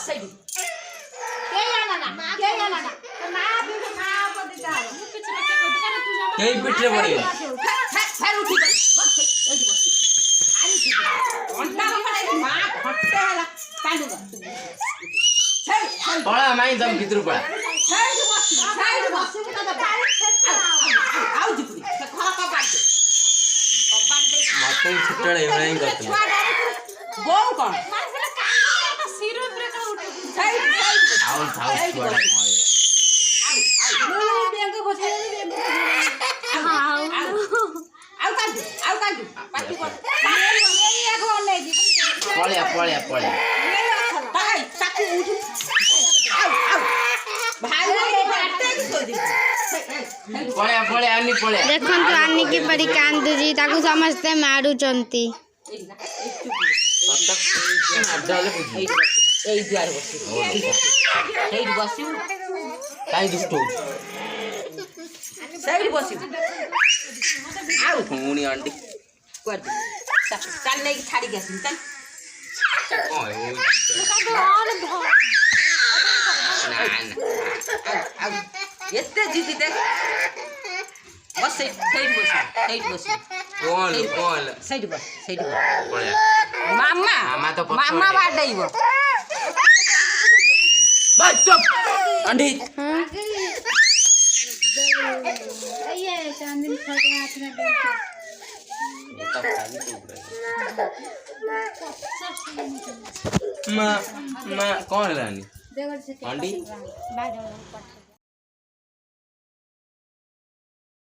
बस सही के आना ना तो ना भी ना पति का कुछ ना के दुकान तू जा कहीं पिटरे पड़े फिर उठी बस सही बस घंटा पड़े मां घंटे हला कांदूगा सही पड़ा माई दम कितरू पड़ा सही बस तो आओ जिपुरी खा का बात मत छुटड़े नहीं करते गो कौन सिरो पे का उठ सही आओ थाउ छुड़ा लो बेंग बसे आओ कांदू पाटी को ये एक ले जी पड़े ताई ताकू उठ आओ भाई रे बाटे की सोदी पड़े आनी पड़े देखंतु आनी की परी कांदुजी ताकू समझते मारू चंती अड्डाले बुझी ए द्वार बसी बसी काई दुष्ट हो सही बसी आओ हुनी आंटी कर दे चल नहीं छाड़ी गया चल ओए ना एते जीती देख बस सही बस कौन सही बस पड़े मामा तो मामा बात नहीं वो बस चुप आंटी ये चांदनी खाके हाथ में दे ये तो खाली तो मां कौन लानी देखो से आंटी बाहर